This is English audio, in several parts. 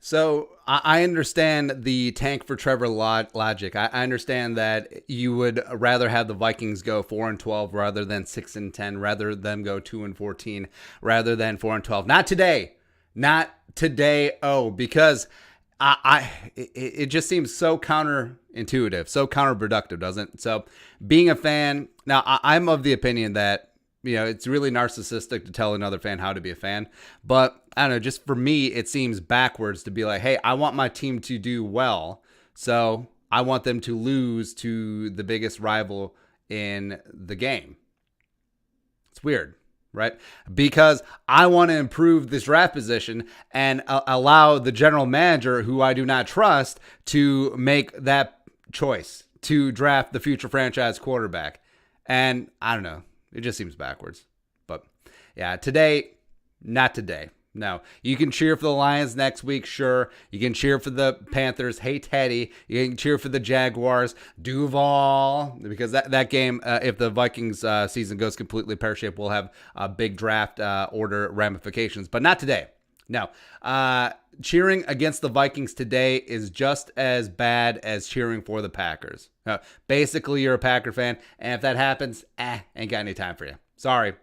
So I understand the tank for Trevor logic. I understand that you would rather have the Vikings go 4-12 rather than 6-10, rather than go 2-14, rather than 4-12. Not today, not today. Oh, because it just seems so counterintuitive, so counterproductive, doesn't it? So being a fan now, I'm of the opinion that it's really narcissistic to tell another fan how to be a fan. But I don't know, just for me, it seems backwards to be like, hey, I want my team to do well. So I want them to lose to the biggest rival in the game. It's weird, right? Because I want to improve this draft position and allow the general manager, who I do not trust, to make that choice to draft the future franchise quarterback. And I don't know. It just seems backwards. But yeah, today, not today. No. You can cheer for the Lions next week, sure. You can cheer for the Panthers. Hey, Teddy. You can cheer for the Jaguars. Duval. Because that game, if the Vikings season goes completely pear-shaped, will have big draft order ramifications. But not today. No. Cheering against the Vikings today is just as bad as cheering for the Packers. Basically, you're a Packer fan, and if that happens, ain't got any time for you. Sorry.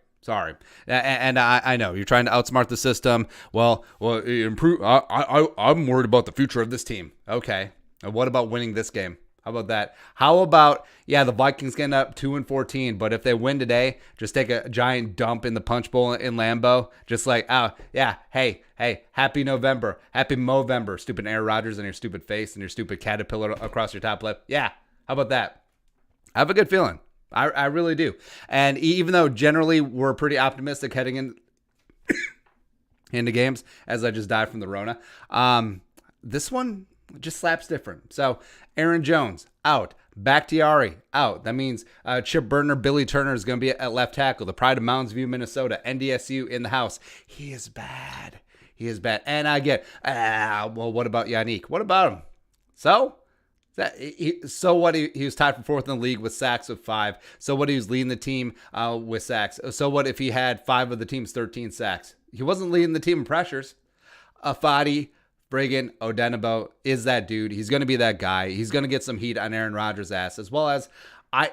And I know you're trying to outsmart the system. Well, improve. I'm worried about the future of this team. Okay. And what about winning this game? How about that? How about, the Vikings getting up 2-14, but if they win today, just take a giant dump in the punch bowl in Lambeau. Just like, hey, happy November. Happy Movember, stupid Aaron Rodgers and your stupid face and your stupid caterpillar across your top lip. Yeah, how about that? I have a good feeling. I really do. And even though generally we're pretty optimistic heading into games, as I just died from the Rona, this one just slaps different. So Aaron Jones out. Bakhtiari out. That means Chip Burner, Billy Turner is going to be at left tackle. The pride of Mounds View, Minnesota. NDSU in the house. He is bad. And I get, well, what about Yannick? What about him? So what? He was tied for fourth in the league with sacks with 5. So what? He was leading the team with sacks. So what if he had 5 of the team's 13 sacks? He wasn't leading the team in pressures. Afadi Friggin' Odenabo is that dude. He's going to be that guy. He's going to get some heat on Aaron Rodgers' ass, as well as I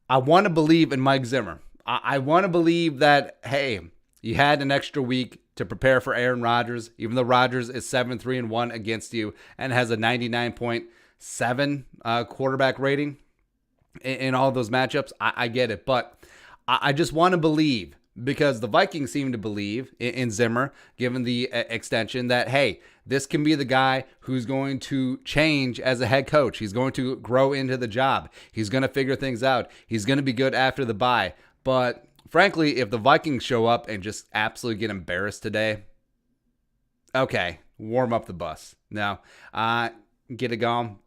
want to believe in Mike Zimmer. I want to believe that, hey, you had an extra week to prepare for Aaron Rodgers, even though Rodgers is 7-3-1 against you and has a 99.7 quarterback rating in all those matchups. I get it, but I just want to believe, because the Vikings seem to believe in Zimmer, given the extension, that, hey, this can be the guy who's going to change as a head coach. He's going to grow into the job. He's going to figure things out. He's going to be good after the bye. But frankly, if the Vikings show up and just absolutely get embarrassed today, okay, warm up the bus. Now, get it gone.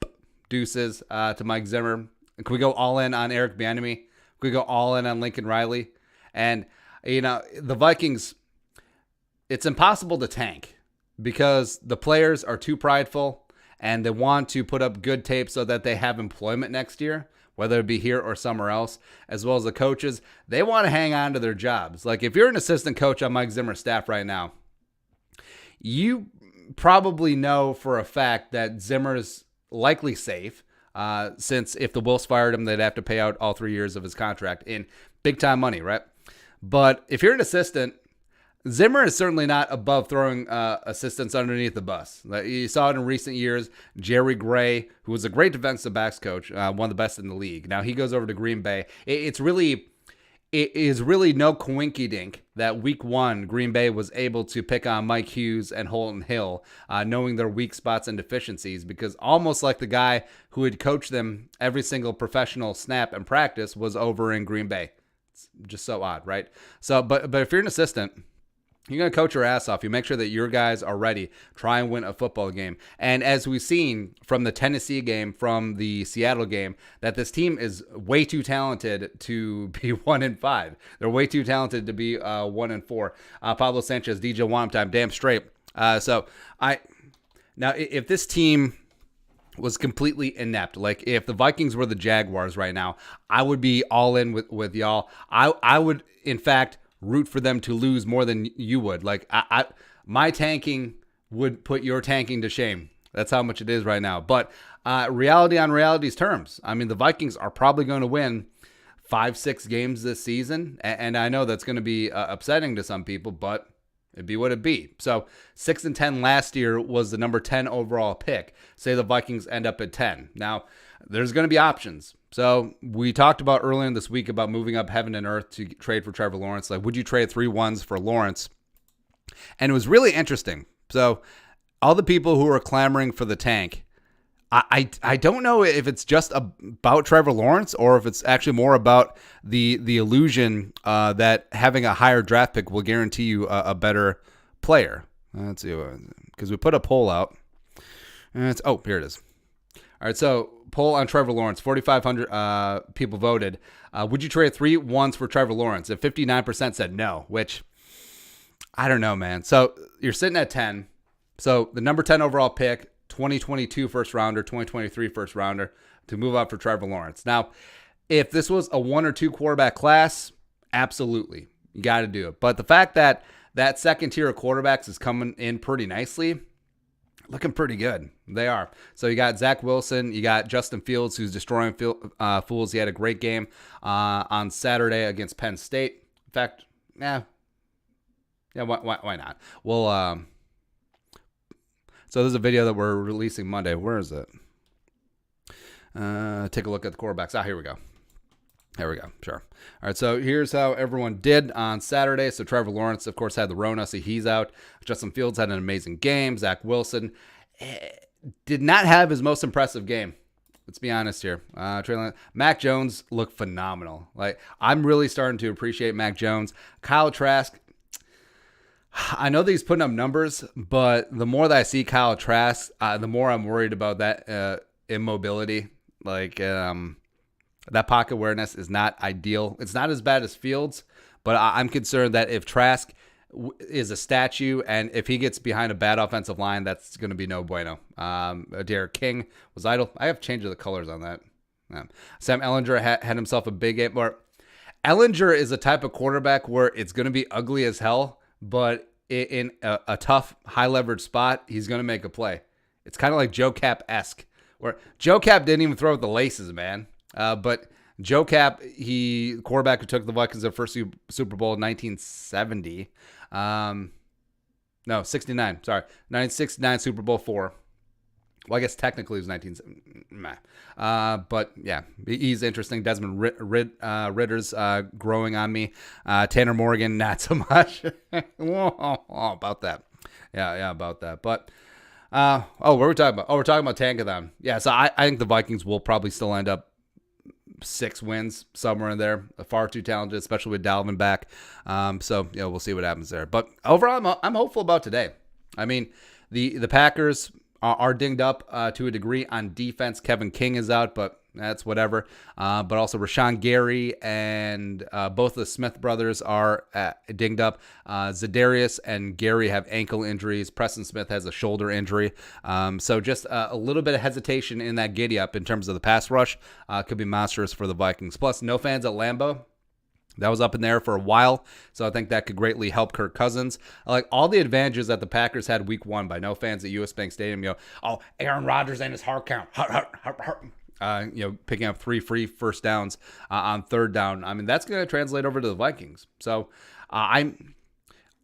Deuces to Mike Zimmer. Can we go all in on Eric Bieniemy? Can we go all in on Lincoln Riley? And the Vikings, it's impossible to tank because the players are too prideful and they want to put up good tape so that they have employment next year, whether it be here or somewhere else, as well as the coaches. They want to hang on to their jobs. Like, if you're an assistant coach on Mike Zimmer's staff right now, you probably know for a fact that Zimmer's likely safe, since if the Wolves fired him, they'd have to pay out all 3 years of his contract in big-time money, right? But if you're an assistant, Zimmer is certainly not above throwing assistants underneath the bus. You saw it in recent years. Jerry Gray, who was a great defensive backs coach, one of the best in the league. Now he goes over to Green Bay. It is really no coinkydink that week 1, Green Bay was able to pick on Mike Hughes and Holton Hill, knowing their weak spots and deficiencies, because almost like the guy who had coached them every single professional snap and practice was over in Green Bay. It's just so odd, right? So, but if you're an assistant, you're going to coach your ass off. You make sure that your guys are ready. Try and win a football game. And as we've seen from the Tennessee game, from the Seattle game, that this team is way too talented to be 1-5. They're way too talented to be 1-4. Pablo Sanchez, DJ One-Time, damn straight. Now if this team was completely inept, like if the Vikings were the Jaguars right now, I would be all in with y'all. I would, in fact, root for them to lose more than you would. Like, my tanking would put your tanking to shame. That's how much it is right now. But reality on reality's terms. I mean, the Vikings are probably going to win 5-6 games this season. And I know that's going to be upsetting to some people, but it'd be what it'd be. So 6-10 last year was the number 10 overall pick. Say the Vikings end up at 10. Now, there's going to be options. So we talked about earlier in this week about moving up heaven and earth to trade for Trevor Lawrence. Like, would you trade 3 1s for Lawrence? And it was really interesting. So all the people who are clamoring for the tank, I don't know if it's just about Trevor Lawrence or if it's actually more about the illusion that having a higher draft pick will guarantee you a better player. Let's see, because we put a poll out. Here it is. All right, so poll on Trevor Lawrence. 4,500 people voted. Would you trade 3 1s for Trevor Lawrence? And 59% said no, which I don't know, man. So you're sitting at 10. So the number 10 overall pick, 2022 first rounder, 2023 first rounder to move up for Trevor Lawrence. Now, if this was a 1 or 2 quarterback class, absolutely. You got to do it. But the fact that that second tier of quarterbacks is coming in pretty nicely, looking pretty good. They are. So you got Zach Wilson. You got Justin Fields, who's destroying fools. He had a great game on Saturday against Penn State. In fact, why not? Well, so there's a video that we're releasing Monday. Where is it? Take a look at the quarterbacks. Here we go. There we go. Sure. All right, so here's how everyone did on Saturday. So Trevor Lawrence, of course, had the Rona, so he's out. Justin Fields had an amazing game. Zach Wilson did not have his most impressive game. Let's be honest here. Mac Jones looked phenomenal. Like, I'm really starting to appreciate Mac Jones. Kyle Trask, I know that he's putting up numbers, but the more that I see Kyle Trask, the more I'm worried about that immobility. Like, that pocket awareness is not ideal. It's not as bad as Fields, but I'm concerned that if Trask is a statue and if he gets behind a bad offensive line, that's going to be no bueno. Derek King was idle. I have changed the colors on that. Yeah. Sam Ehlinger had himself a big game. Ehlinger is a type of quarterback where it's going to be ugly as hell, but in a tough, high-leverage spot, he's going to make a play. It's kind of like Joe Cap-esque, where Joe Cap didn't even throw with the laces, man. But Joe Cap, quarterback who took the Vikings to their first Super Bowl in 1970. 69. Sorry. 1969 Super Bowl 4. Well, I guess technically it was 1970. But yeah, he's interesting. Desmond Ritter's growing on me. Tanner Morgan, not so much. About that. Yeah, about that. But what were we talking about? Oh, we're talking about Tankathon. Yeah, so I think the Vikings will probably still end up 6 wins, somewhere in there. Far too talented, especially with Dalvin back. So we'll see what happens there. But overall, I'm hopeful about today. I mean, the Packers are dinged up to a degree on defense. Kevin King is out, but that's whatever. But also Rashawn Gary and both the Smith brothers are dinged up. Zadarius and Gary have ankle injuries. Preston Smith has a shoulder injury. So just a little bit of hesitation in that giddy up in terms of the pass rush could be monstrous for the Vikings. Plus, no fans at Lambeau. That was up in there for a while, so I think that could greatly help Kirk Cousins. Like all the advantages that the Packers had week 1 by no fans at US Bank Stadium. Aaron Rodgers and his heart count. Picking up 3 free first downs on third down. I mean, that's going to translate over to the Vikings. So I'm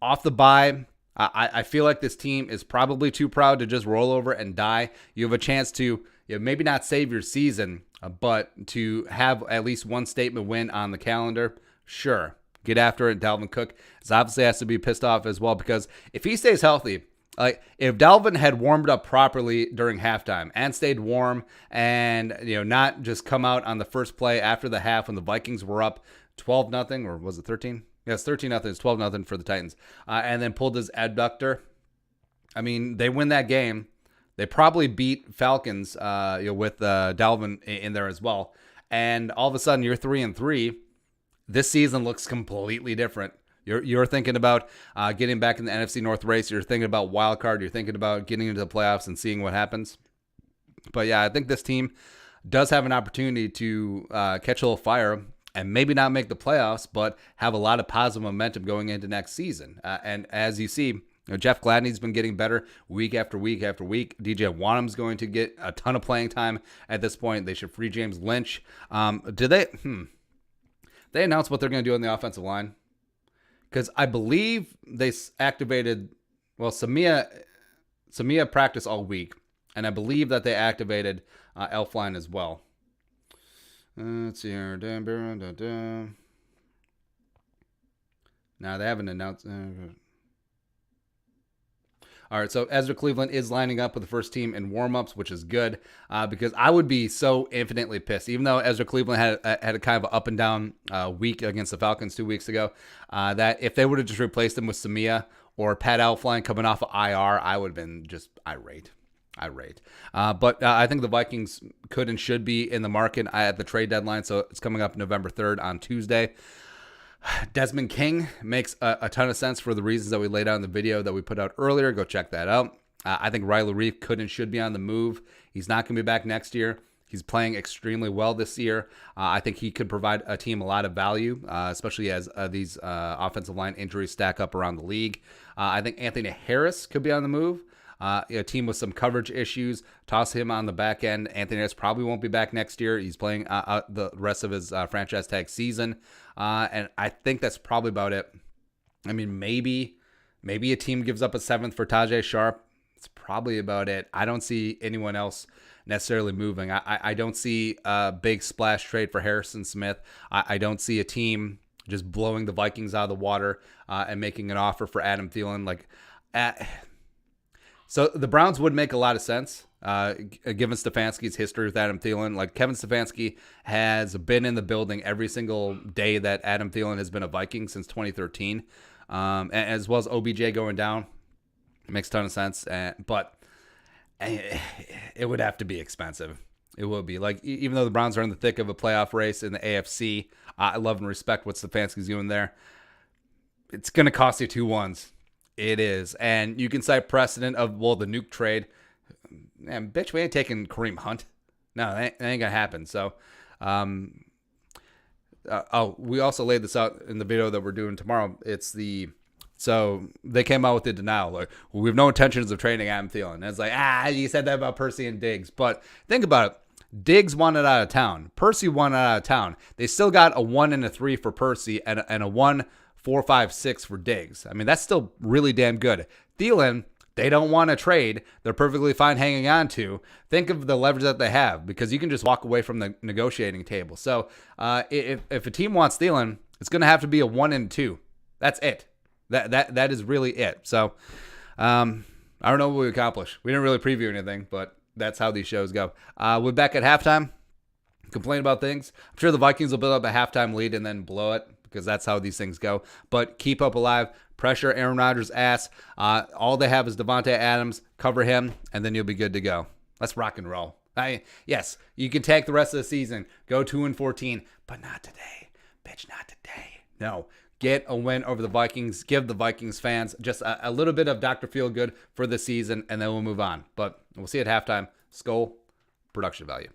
off the bye. I feel like this team is probably too proud to just roll over and die. You have a chance to maybe not save your season, but to have at least one statement win on the calendar. Sure, get after it. Dalvin Cook obviously has to be pissed off as well, because if he stays healthy, like if Dalvin had warmed up properly during halftime and stayed warm and not just come out on the first play after the half when the Vikings were up 12-0, or was it 13? Yes, 13-0. It's 12-0 for the Titans, and then pulled his adductor. I mean, they win that game. They probably beat Falcons with Dalvin in there as well. And all of a sudden, you're 3-3. This season looks completely different. You're thinking about getting back in the NFC North race. You're thinking about wild card. You're thinking about getting into the playoffs and seeing what happens. But yeah, I think this team does have an opportunity to catch a little fire and maybe not make the playoffs, but have a lot of positive momentum going into next season. And as you see, Jeff Gladney's been getting better week after week after week. DJ Wanham's going to get a ton of playing time at this point. They should free James Lynch. Did they announce what they're going to do on the offensive line? Because I believe they activated, Samia practiced all week, and I believe that they activated Elfline as well. Let's see here. No, they haven't announced. All right, so Ezra Cleveland is lining up with the first team in warmups, which is good because I would be so infinitely pissed. Even though Ezra Cleveland had a kind of an up and down week against the Falcons 2 weeks ago, that if they would have just replaced him with Samia or Pat Elflein coming off of IR, I would have been just irate. But I think the Vikings could and should be in the market at the trade deadline, so it's coming up November 3rd on Tuesday. Desmond King makes a ton of sense for the reasons that we laid out in the video that we put out earlier. Go check that out. I think Riley Reef could and should be on the move. He's not going to be back next year. He's playing extremely well this year. I think he could provide a team a lot of value, especially as these offensive line injuries stack up around the league. I think Anthony Harris could be on the move. A team with some coverage issues, toss him on the back end. Anthony Harris probably won't be back next year. He's playing the rest of his franchise tag season. And I think that's probably about it. I mean, maybe a team gives up a 7th for Tajay Sharp. It's probably about it. I don't see anyone else necessarily moving. I don't see a big splash trade for Harrison Smith. I don't see a team just blowing the Vikings out of the water and making an offer for Adam Thielen. So the Browns would make a lot of sense, given Stefanski's history with Adam Thielen. Like, Kevin Stefanski has been in the building every single day that Adam Thielen has been a Viking since 2013, as well as OBJ going down. It makes a ton of sense, but it would have to be expensive. It will be. Like, even though the Browns are in the thick of a playoff race in the AFC, I love and respect what Stefanski's doing there. It's going to cost you 2 ones. It is. And you can cite precedent of, the nuke trade. Man, bitch, we ain't taking Kareem Hunt. No, that ain't going to happen. So, we also laid this out in the video that we're doing tomorrow. So they came out with the denial. Like, we have no intentions of trading Adam Thielen. And it's like, you said that about Percy and Diggs. But think about it. Diggs wanted out of town. Percy wanted out of town. They still got a 1 and a 3 for Percy and a 1, 4, 5, 6 for Diggs. I mean, that's still really damn good. Thielen, they don't want to trade. They're perfectly fine hanging on to. Think of the leverage that they have, because you can just walk away from the negotiating table. So if a team wants Thielen, it's going to have to be a 1 and 2. That's it. That is really it. So I don't know what we accomplished. We didn't really preview anything, but that's how these shows go. We're back at halftime. Complain about things. I'm sure the Vikings will build up a halftime lead and then blow it, because that's how these things go. But keep up alive. Pressure Aaron Rodgers' ass. All they have is Devontae Adams. Cover him, and then you'll be good to go. Let's rock and roll. Yes, you can take the rest of the season. Go 2-14, but not today. Bitch, not today. No. Get a win over the Vikings. Give the Vikings fans just a little bit of Dr. Feelgood for the season, and then we'll move on. But we'll see you at halftime. Skol, production value.